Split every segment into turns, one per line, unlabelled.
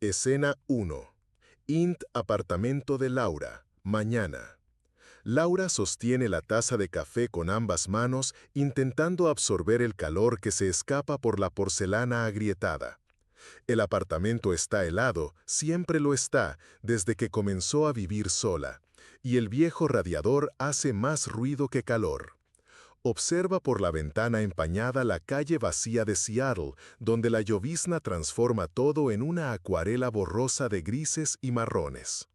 Escena 1. Apartamento de Laura. Mañana. Laura sostiene la taza de café con ambas manos, intentando absorber el calor que se escapa por la porcelana agrietada. El apartamento está helado, siempre lo está, desde que comenzó a vivir sola, y el viejo radiador hace más ruido que calor. Observa por la ventana empañada la calle vacía de Seattle, donde la llovizna transforma todo en una acuarela borrosa de grises y marrones.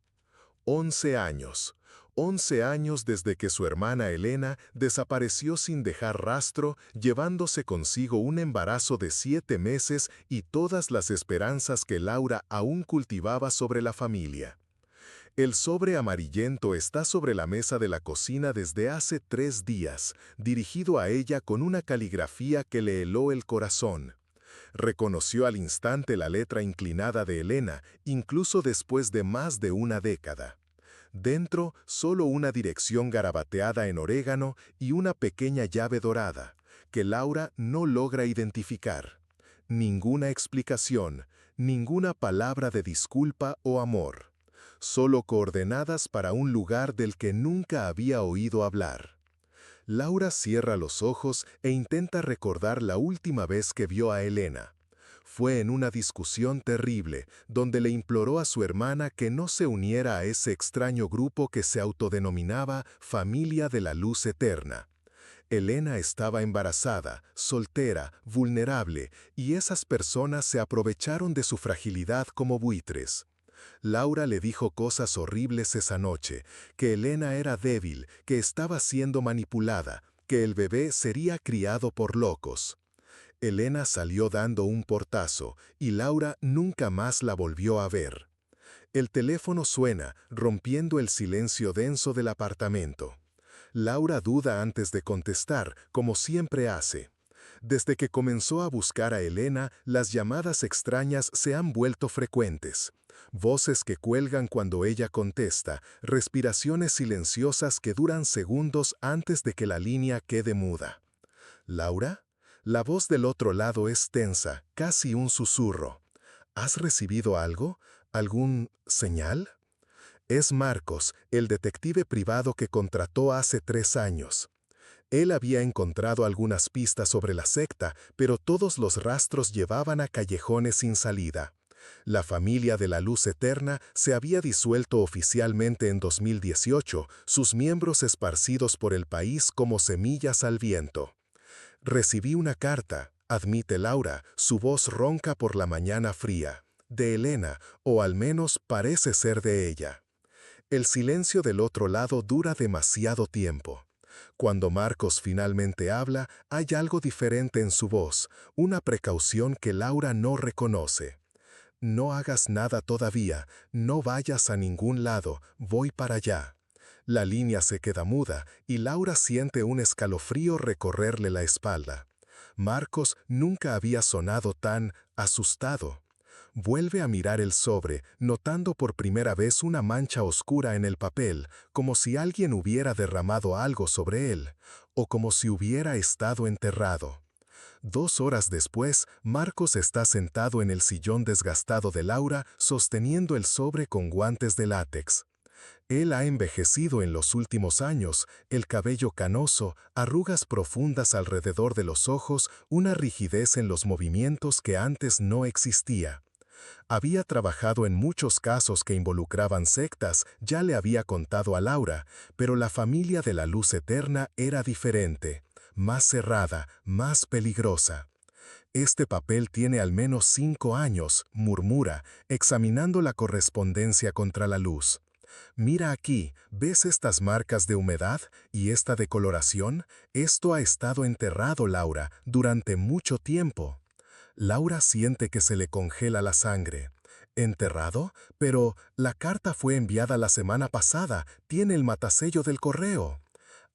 11 años. 11 años desde que su hermana Elena desapareció sin dejar rastro, llevándose consigo un embarazo de 7 meses y todas las esperanzas que Laura aún cultivaba sobre la familia. El sobre amarillento está sobre la mesa de la cocina desde hace 3 días, dirigido a ella con una caligrafía que le heló el corazón. Reconoció al instante la letra inclinada de Elena, incluso después de más de una década. Dentro, solo una dirección garabateada en orégano y una pequeña llave dorada, que Laura no logra identificar. Ninguna explicación, ninguna palabra de disculpa o amor. Solo coordenadas para un lugar del que nunca había oído hablar. Laura cierra los ojos e intenta recordar la última vez que vio a Elena. Fue en una discusión terrible, donde le imploró a su hermana que no se uniera a ese extraño grupo que se autodenominaba Familia de la Luz Eterna. Elena estaba embarazada, soltera, vulnerable, y esas personas se aprovecharon de su fragilidad como buitres. Laura le dijo cosas horribles esa noche, que Elena era débil, que estaba siendo manipulada, que el bebé sería criado por locos. Elena salió dando un portazo, y Laura nunca más la volvió a ver. El teléfono suena, rompiendo el silencio denso del apartamento. Laura duda antes de contestar, como siempre hace. Desde que comenzó a buscar a Elena, las llamadas extrañas se han vuelto frecuentes. Voces que cuelgan cuando ella contesta, respiraciones silenciosas que duran segundos antes de que la línea quede muda. ¿Laura? La voz del otro lado es tensa, casi un susurro. ¿Has recibido algo? ¿Algún señal? Es Marcos, el detective privado que contrató hace 3 años. Él había encontrado algunas pistas sobre la secta, pero todos los rastros llevaban a callejones sin salida. La familia de la Luz Eterna se había disuelto oficialmente en 2018, sus miembros esparcidos por el país como semillas al viento. Recibí una carta, admite Laura, su voz ronca por la mañana fría, de Elena, o al menos parece ser de ella. El silencio del otro lado dura demasiado tiempo. Cuando Marcos finalmente habla, hay algo diferente en su voz, una precaución que Laura no reconoce. No hagas nada todavía, no vayas a ningún lado, voy para allá. La línea se queda muda y Laura siente un escalofrío recorrerle la espalda. Marcos nunca había sonado tan asustado. Vuelve a mirar el sobre, notando por primera vez una mancha oscura en el papel, como si alguien hubiera derramado algo sobre él, o como si hubiera estado enterrado. 2 horas después, Marcos está sentado en el sillón desgastado de Laura, sosteniendo el sobre con guantes de látex. Él ha envejecido en los últimos años, el cabello canoso, arrugas profundas alrededor de los ojos, una rigidez en los movimientos que antes no existía. Había trabajado en muchos casos que involucraban sectas, ya le había contado a Laura, pero la familia de la Luz Eterna era diferente, más cerrada, más peligrosa. Este papel tiene al menos 5 años, murmura, examinando la correspondencia contra la luz. Mira aquí, ¿ves estas marcas de humedad y esta decoloración? Esto ha estado enterrado, Laura, durante mucho tiempo. Laura siente que se le congela la sangre. ¿Enterrado? Pero la carta fue enviada la semana pasada, tiene el matasello del correo.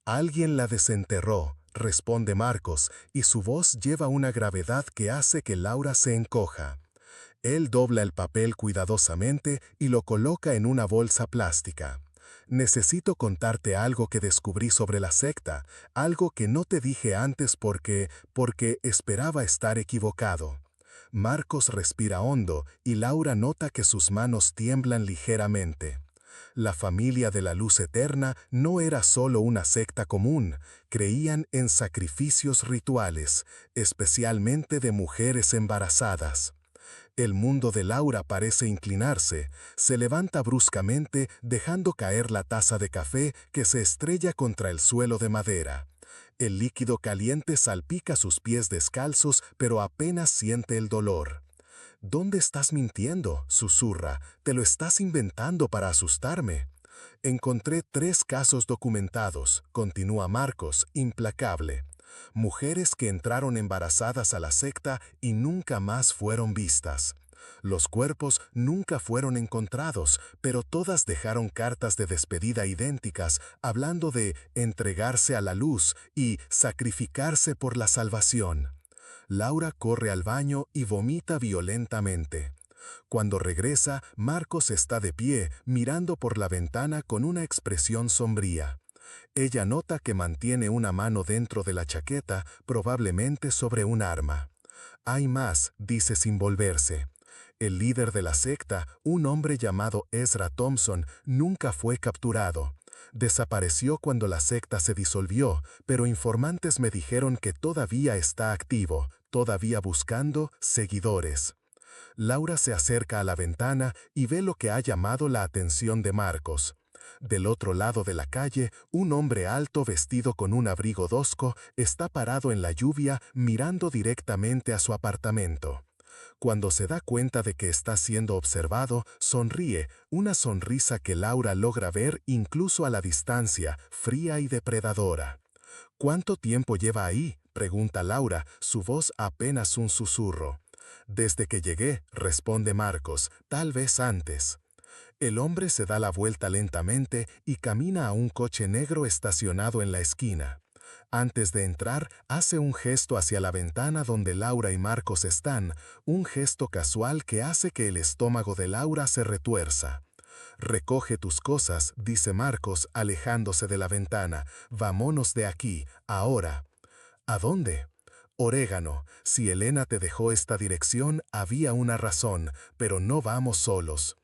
Alguien la desenterró, responde Marcos, y su voz lleva una gravedad que hace que Laura se encoja. Él dobla el papel cuidadosamente y lo coloca en una bolsa plástica. Necesito contarte algo que descubrí sobre la secta, algo que no te dije antes porque esperaba estar equivocado.
Marcos respira hondo y Laura nota que sus manos tiemblan ligeramente. La familia de la luz eterna no era solo una secta común, creían en sacrificios rituales, especialmente de mujeres embarazadas. El mundo de Laura parece inclinarse, se levanta bruscamente dejando caer la taza de café que se estrella contra el suelo de madera. El líquido caliente salpica sus pies descalzos, pero apenas siente el dolor. ¿Dónde estás mintiendo?, susurra. Te lo estás inventando para asustarme. Encontré 3 casos documentados, continúa Marcos, implacable. Mujeres que entraron embarazadas a la secta y nunca más fueron vistas. Los cuerpos nunca fueron encontrados, pero todas dejaron cartas de despedida idénticas, hablando de entregarse a la luz y sacrificarse por la salvación. Laura corre al baño y vomita violentamente. Cuando regresa, Marcos está de pie, mirando por la ventana con una expresión sombría. Ella nota que mantiene una mano dentro de la chaqueta, probablemente sobre un arma. Hay más, dice sin volverse. El líder de la secta, un hombre llamado Ezra Thompson, nunca fue capturado. Desapareció cuando la secta se disolvió, pero informantes me dijeron que todavía está activo, todavía buscando seguidores. Laura se acerca a la ventana y ve lo que ha llamado la atención de Marcos. Del otro lado de la calle, un hombre alto vestido con un abrigo tosco está parado en la lluvia mirando directamente a su apartamento. Cuando se da cuenta de que está siendo observado, sonríe, una sonrisa que Laura logra ver incluso a la distancia, fría y depredadora. ¿Cuánto tiempo lleva ahí?, pregunta Laura, su voz apenas un susurro. Desde que llegué, responde Marcos, tal vez antes. El hombre se da la vuelta lentamente y camina a un coche negro estacionado en la esquina. Antes de entrar, hace un gesto hacia la ventana donde Laura y Marcos están, un gesto casual que hace que el estómago de Laura se retuerza. Recoge tus cosas, dice Marcos, alejándose de la ventana. Vámonos de aquí, ahora. ¿A dónde? Orégano. Si Elena te dejó esta dirección, había una razón, pero no vamos solos.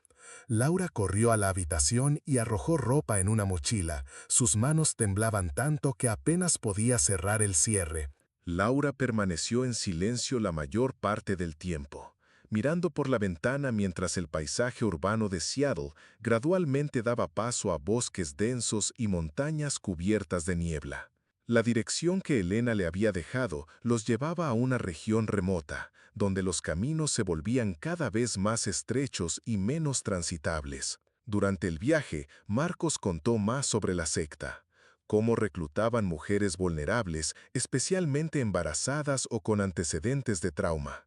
Laura corrió a la habitación y arrojó ropa en una mochila. Sus manos temblaban tanto que apenas podía cerrar el cierre.
Laura permaneció en silencio la mayor parte del tiempo, mirando por la ventana mientras el paisaje urbano de Seattle gradualmente daba paso a bosques densos y montañas cubiertas de niebla. La dirección que Elena le había dejado los llevaba a una región remota, donde los caminos se volvían cada vez más estrechos y menos transitables. Durante el viaje, Marcos contó más sobre la secta, cómo reclutaban mujeres vulnerables, especialmente embarazadas o con antecedentes de trauma,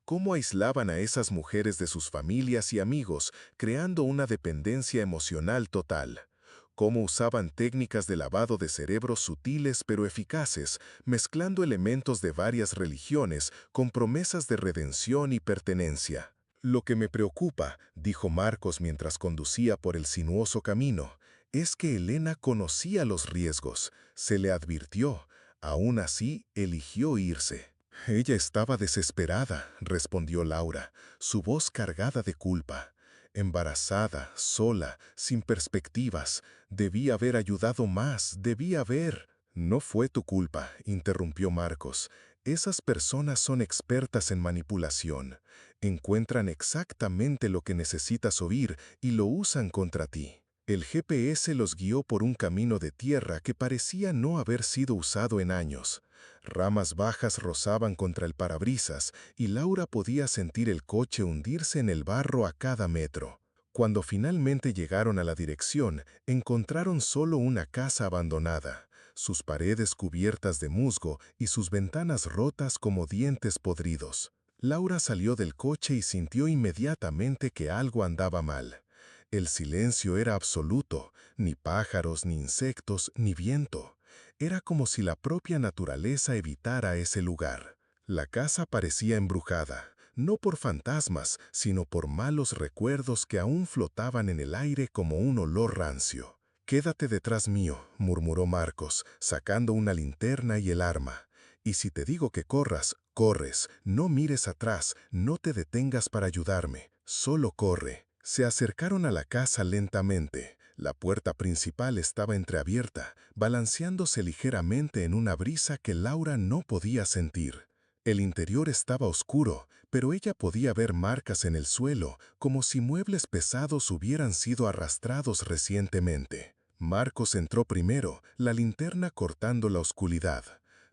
cómo aislaban a esas mujeres de sus familias y amigos, creando una dependencia emocional total. Cómo usaban técnicas de lavado de cerebros sutiles pero eficaces, mezclando elementos de varias religiones con promesas de redención y pertenencia. Lo que me preocupa, dijo Marcos mientras conducía por el sinuoso camino, es que Elena conocía los riesgos, se le advirtió, aún así eligió irse. Ella estaba desesperada, respondió Laura, su voz cargada de culpa. Embarazada, sola, sin perspectivas. Debí haber ayudado más, debí haber... No fue tu culpa, interrumpió Marcos. Esas personas son expertas en manipulación. Encuentran exactamente lo que necesitas oír y lo usan contra ti. El GPS los guió por un camino de tierra que parecía no haber sido usado en años. Ramas bajas rozaban contra el parabrisas y Laura podía sentir el coche hundirse en el barro a cada metro. Cuando finalmente llegaron a la dirección, encontraron solo una casa abandonada, sus paredes cubiertas de musgo y sus ventanas rotas como dientes podridos. Laura salió del coche y sintió inmediatamente que algo andaba mal. El silencio era absoluto, ni pájaros, ni insectos, ni viento. Era como si la propia naturaleza evitara ese lugar. La casa parecía embrujada, no por fantasmas, sino por malos recuerdos que aún flotaban en el aire como un olor rancio. «Quédate detrás mío», murmuró Marcos, sacando una linterna y el arma.
Y si te digo que corras, corres. No mires atrás, no te detengas para ayudarme. Solo corre. Se acercaron a la casa lentamente. La puerta principal estaba entreabierta, balanceándose ligeramente en una brisa que Laura no podía sentir. El interior estaba oscuro, pero ella podía ver marcas en el suelo, como si muebles pesados hubieran sido arrastrados recientemente. Marcos entró primero, la linterna cortando la oscuridad.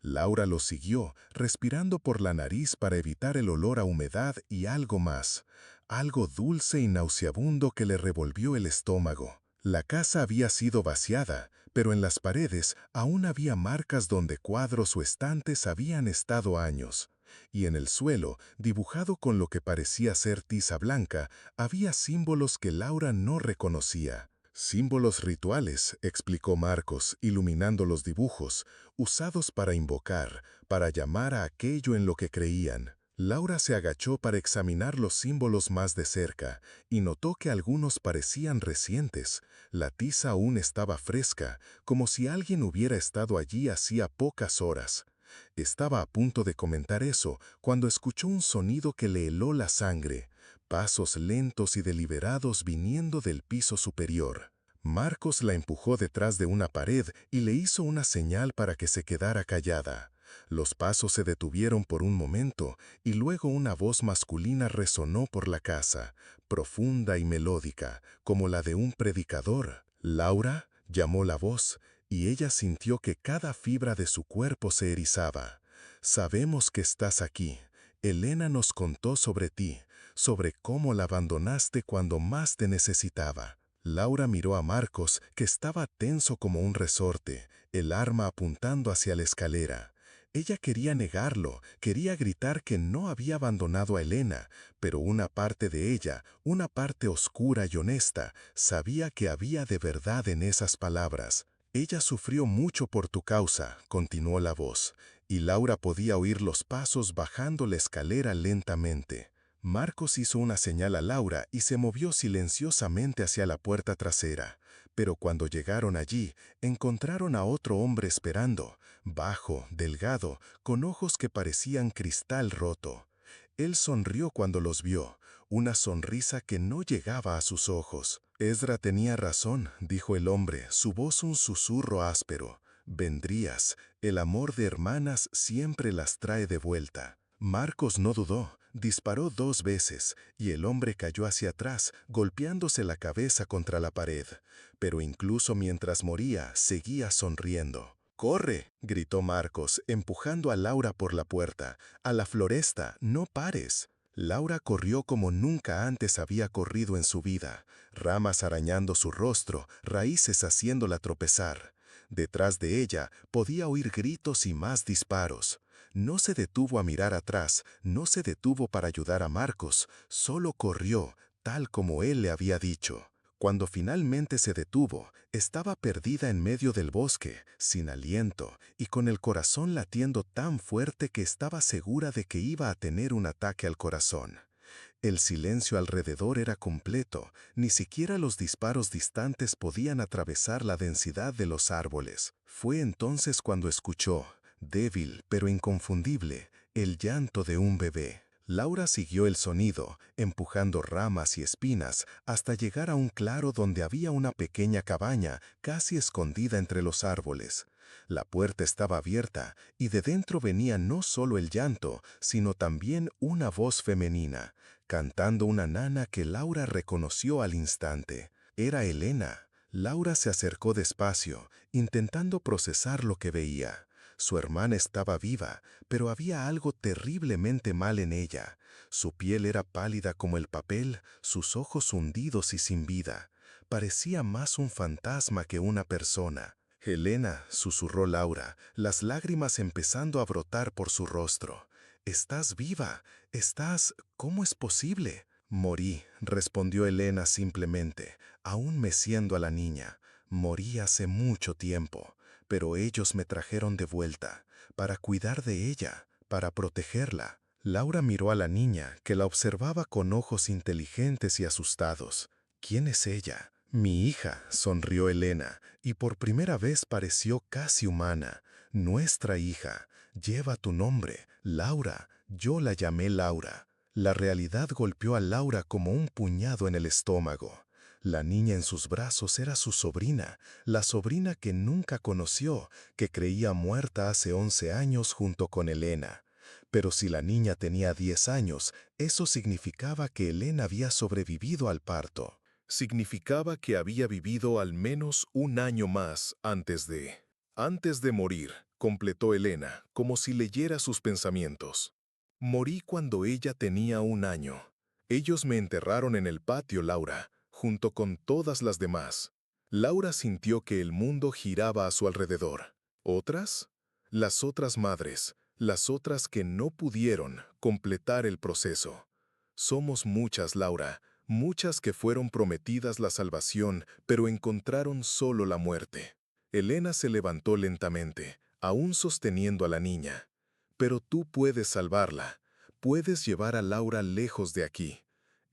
Laura lo siguió, respirando por la nariz para evitar el olor a humedad y algo más, algo dulce y nauseabundo que le revolvió el estómago. La casa había sido vaciada, pero en las paredes aún había marcas donde cuadros o estantes habían estado años. Y en el suelo, dibujado con lo que parecía ser tiza blanca, había símbolos que Laura no reconocía. Símbolos rituales, explicó Marcos, iluminando los dibujos, usados para invocar, para llamar a aquello en lo que creían. Laura se agachó para examinar los símbolos más de cerca y notó que algunos parecían recientes. La tiza aún estaba fresca, como si alguien hubiera estado allí hacía pocas horas. Estaba a punto de comentar eso cuando escuchó un sonido que le heló la sangre, pasos lentos y deliberados viniendo del piso superior. Marcos la empujó detrás de una pared y le hizo una señal para que se quedara callada. Los pasos se detuvieron por un momento y luego una voz masculina resonó por la casa, profunda y melódica, como la de un predicador. «Laura», llamó la voz, y ella sintió que cada fibra de su cuerpo se erizaba. «Sabemos que estás aquí. Elena nos contó sobre ti, sobre cómo la abandonaste cuando más te necesitaba». Laura miró a Marcos, que estaba tenso como un resorte, el arma apuntando hacia la escalera. Ella quería negarlo, quería gritar que no había abandonado a Elena, pero una parte de ella, una parte oscura y honesta, sabía que había de verdad en esas palabras. «Ella sufrió mucho por tu causa», continuó la voz, y Laura podía oír los pasos bajando la escalera lentamente. Marcos hizo una señal a Laura y se movió silenciosamente hacia la puerta trasera. Pero cuando llegaron allí, encontraron a otro hombre esperando, bajo, delgado, con ojos que parecían cristal roto. Él sonrió cuando los vio, una sonrisa que no llegaba a sus ojos. «Ezra tenía razón», dijo el hombre, su voz un susurro áspero. «Vendrías, el amor de hermanas siempre las trae de vuelta». Marcos no dudó, disparó 2 veces, y el hombre cayó hacia atrás, golpeándose la cabeza contra la pared. Pero incluso mientras moría, seguía sonriendo. «¡Corre!», gritó Marcos, empujando a Laura por la puerta. «A la floresta, no pares». Laura corrió como nunca antes había corrido en su vida, ramas arañando su rostro, raíces haciéndola tropezar. Detrás de ella podía oír gritos y más disparos. No se detuvo a mirar atrás, no se detuvo para ayudar a Marcos, solo corrió, tal como él le había dicho. Cuando finalmente se detuvo, estaba perdida en medio del bosque, sin aliento, y con el corazón latiendo tan fuerte que estaba segura de que iba a tener un ataque al corazón. El silencio alrededor era completo, ni siquiera los disparos distantes podían atravesar la densidad de los árboles. Fue entonces cuando escuchó, débil pero inconfundible, el llanto de un bebé. Laura siguió el sonido, empujando ramas y espinas hasta llegar a un claro donde había una pequeña cabaña casi escondida entre los árboles. La puerta estaba abierta y de dentro venía no solo el llanto, sino también una voz femenina, cantando una nana que Laura reconoció al instante. Era Elena. Laura se acercó despacio, intentando procesar lo que veía. Su hermana estaba viva, pero había algo terriblemente mal en ella. Su piel era pálida como el papel, sus ojos hundidos y sin vida. Parecía más un fantasma que una persona. «Elena», susurró Laura, las lágrimas empezando a brotar por su rostro. «Estás viva. ¿Cómo es posible?» «Morí», respondió Elena simplemente, aún meciendo a la niña. «Morí hace mucho tiempo, pero ellos me trajeron de vuelta, para cuidar de ella, para protegerla». Laura miró a la niña, que la observaba con ojos inteligentes y asustados. «¿Quién es ella?» «Mi hija», sonrió Elena, y por primera vez pareció casi humana. «Nuestra hija. Lleva tu nombre, Laura. Yo la llamé Laura. La realidad golpeó a Laura como un puñado en el estómago. La niña en sus brazos era su sobrina, la sobrina que nunca conoció, que creía muerta hace 11 años junto con Elena. Pero si la niña tenía 10 años, eso significaba que Elena había sobrevivido al parto.
Significaba que había vivido al menos un año más antes de... Antes de morir, completó Elena, como si leyera sus pensamientos. Morí cuando ella tenía un año. Ellos me enterraron en el patio, Laura, junto con todas las demás. Laura sintió que el mundo giraba a su alrededor. ¿Otras? Las otras madres, las otras que no pudieron completar el proceso. Somos muchas, Laura, muchas que fueron prometidas la salvación, pero encontraron solo la muerte. Elena se levantó lentamente, aún sosteniendo a la niña. Pero tú puedes salvarla. Puedes llevar a Laura lejos de aquí.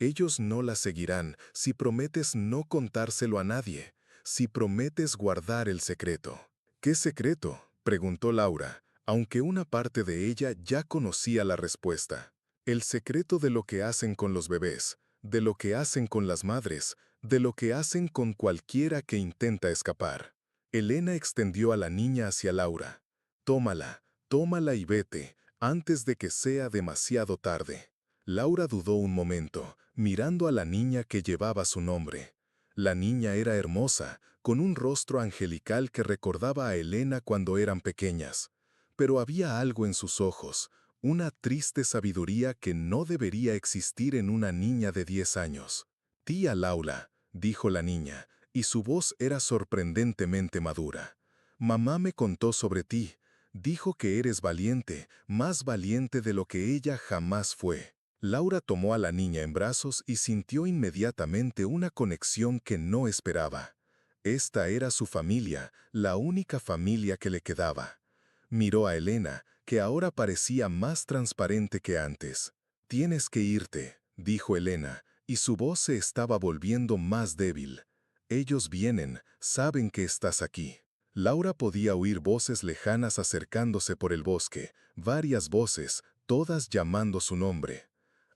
Ellos no la seguirán si prometes no contárselo a nadie, si prometes guardar el secreto. ¿Qué secreto?, preguntó Laura, aunque una parte de ella ya conocía la respuesta. El secreto de lo que hacen con los bebés, de lo que hacen con las madres, de lo que hacen con cualquiera que intenta escapar. Elena extendió a la niña hacia Laura. Tómala, tómala y vete, antes de que sea demasiado tarde. Laura dudó un momento, mirando a la niña que llevaba su nombre. La niña era hermosa, con un rostro angelical que recordaba a Elena cuando eran pequeñas. Pero había algo en sus ojos, una triste sabiduría que no debería existir en una niña de 10 años. Tía Laura, dijo la niña, y su voz era sorprendentemente madura. Mamá me contó sobre ti. Dijo que eres valiente, más valiente de lo que ella jamás fue. Laura tomó a la niña en brazos y sintió inmediatamente una conexión que no esperaba. Esta era su familia, la única familia que le quedaba. Miró a Elena, que ahora parecía más transparente que antes. Tienes que irte, dijo Elena, y su voz se estaba volviendo más débil. Ellos vienen, saben que estás aquí. Laura podía oír voces lejanas acercándose por el bosque, varias voces, todas llamando su nombre.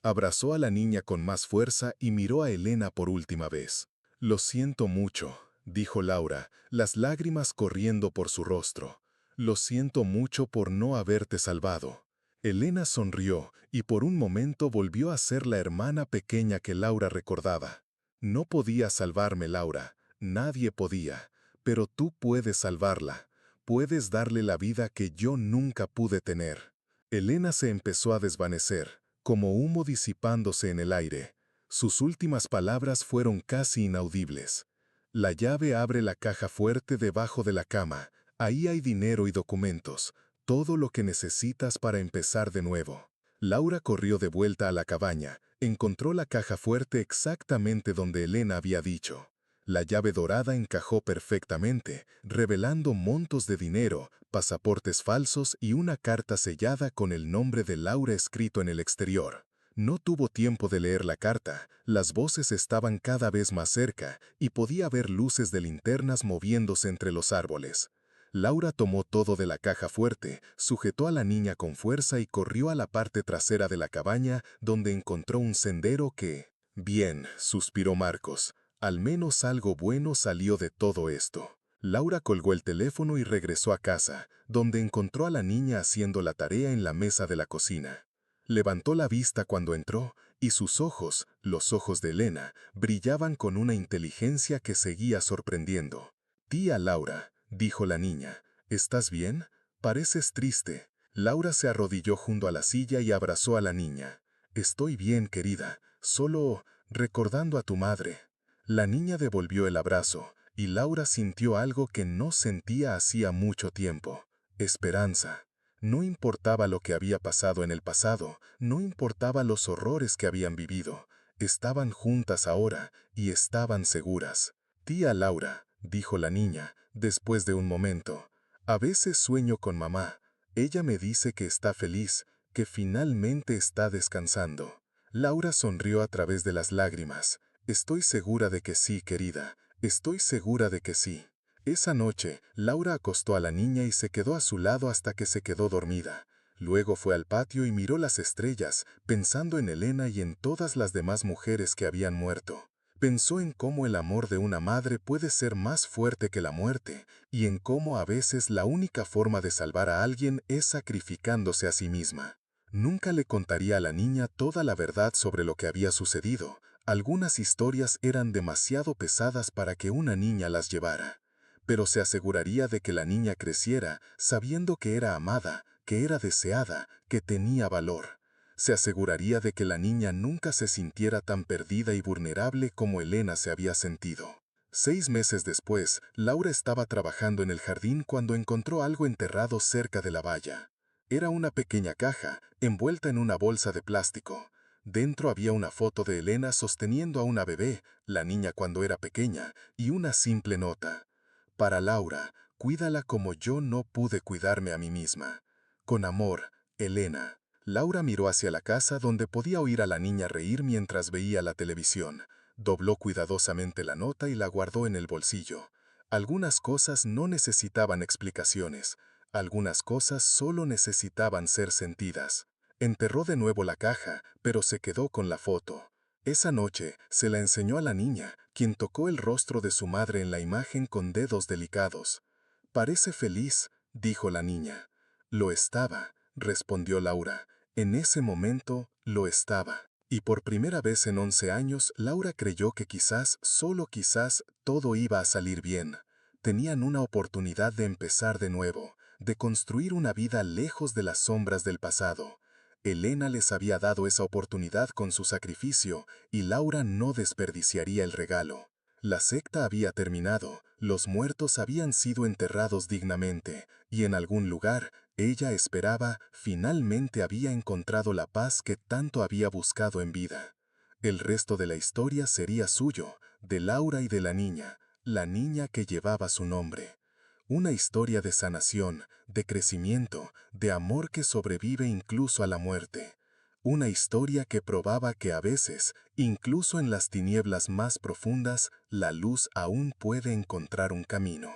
Abrazó a la niña con más fuerza y miró a Elena por última vez. Lo siento mucho, dijo Laura, las lágrimas corriendo por su rostro. Lo siento mucho por no haberte salvado. Elena sonrió y por un momento volvió a ser la hermana pequeña que Laura recordaba. No podía salvarme, Laura, nadie podía, pero tú puedes salvarla. Puedes darle la vida que yo nunca pude tener. Elena se empezó a desvanecer, como humo disipándose en el aire. Sus últimas palabras fueron casi inaudibles. La llave abre la caja fuerte debajo de la cama. Ahí hay dinero y documentos, todo lo que necesitas para empezar de nuevo. Laura corrió de vuelta a la cabaña, encontró la caja fuerte exactamente donde Elena había dicho. La llave dorada encajó perfectamente, revelando montos de dinero, pasaportes falsos y una carta sellada con el nombre de Laura escrito en el exterior. No tuvo tiempo de leer la carta, las voces estaban cada vez más cerca y podía ver luces de linternas moviéndose entre los árboles. Laura tomó todo de la caja fuerte, sujetó a la niña con fuerza y corrió a la parte trasera de la cabaña, donde encontró un sendero que... Bien, suspiró Marcos, al menos algo bueno salió de todo esto. Laura colgó el teléfono y regresó a casa, donde encontró a la niña haciendo la tarea en la mesa de la cocina. Levantó la vista cuando entró, y sus ojos, los ojos de Elena, brillaban con una inteligencia que seguía sorprendiendo. «Tía Laura», dijo la niña, «¿estás bien? Pareces triste». Laura se arrodilló junto a la silla y abrazó a la niña. «Estoy bien, querida, solo recordando a tu madre». La niña devolvió el abrazo, y Laura sintió algo que no sentía hacía mucho tiempo: esperanza. No importaba lo que había pasado en el pasado, no importaba los horrores que habían vivido. Estaban juntas ahora y estaban seguras. «Tía Laura», dijo la niña, después de un momento, «a veces sueño con mamá. Ella me dice que está feliz, que finalmente está descansando». Laura sonrió a través de las lágrimas. «Estoy segura de que sí, querida. Estoy segura de que sí».
Esa noche, Laura acostó a la niña y se quedó a su lado hasta que se quedó dormida. Luego fue al patio y miró las estrellas, pensando en Elena y en todas las demás mujeres que habían muerto. Pensó en cómo el amor de una madre puede ser más fuerte que la muerte, y en cómo a veces la única forma de salvar a alguien es sacrificándose a sí misma. Nunca le contaría a la niña toda la verdad sobre lo que había sucedido. Algunas historias eran demasiado pesadas para que una niña las llevara. Pero se aseguraría de que la niña creciera sabiendo que era amada, que era deseada, que tenía valor. Se aseguraría de que la niña nunca se sintiera tan perdida y vulnerable como Elena se había sentido. 6 meses después, Laura estaba trabajando en el jardín cuando encontró algo enterrado cerca de la valla. Era una pequeña caja, envuelta en una bolsa de plástico. Dentro había una foto de Elena sosteniendo a una bebé, la niña cuando era pequeña, y una simple nota. Para Laura, cuídala como yo no pude cuidarme a mí misma. Con amor, Elena. Laura miró hacia la casa donde podía oír a la niña reír mientras veía la televisión. Dobló cuidadosamente la nota y la guardó en el bolsillo. Algunas cosas no necesitaban explicaciones. Algunas cosas solo necesitaban ser sentidas. Enterró de nuevo la caja, pero se quedó con la foto. Esa noche se la enseñó a la niña, quien tocó el rostro de su madre en la imagen con dedos delicados. «Parece feliz», dijo la niña. «Lo estaba», respondió Laura. En ese momento, lo estaba. Y por primera vez en 11 años, Laura creyó que quizás, solo quizás, todo iba a salir bien. Tenían una oportunidad de empezar de nuevo, de construir una vida lejos de las sombras del pasado. Elena les había dado esa oportunidad con su sacrificio, y Laura no desperdiciaría el regalo. La secta había terminado, los muertos habían sido enterrados dignamente, y en algún lugar, ella esperaba, finalmente había encontrado la paz que tanto había buscado en vida. El resto de la historia sería suyo, de Laura y de la niña que llevaba su nombre. Una historia de sanación, de crecimiento, de amor que sobrevive incluso a la muerte. Una historia que probaba que a veces, incluso en las tinieblas más profundas, la luz aún puede encontrar un camino.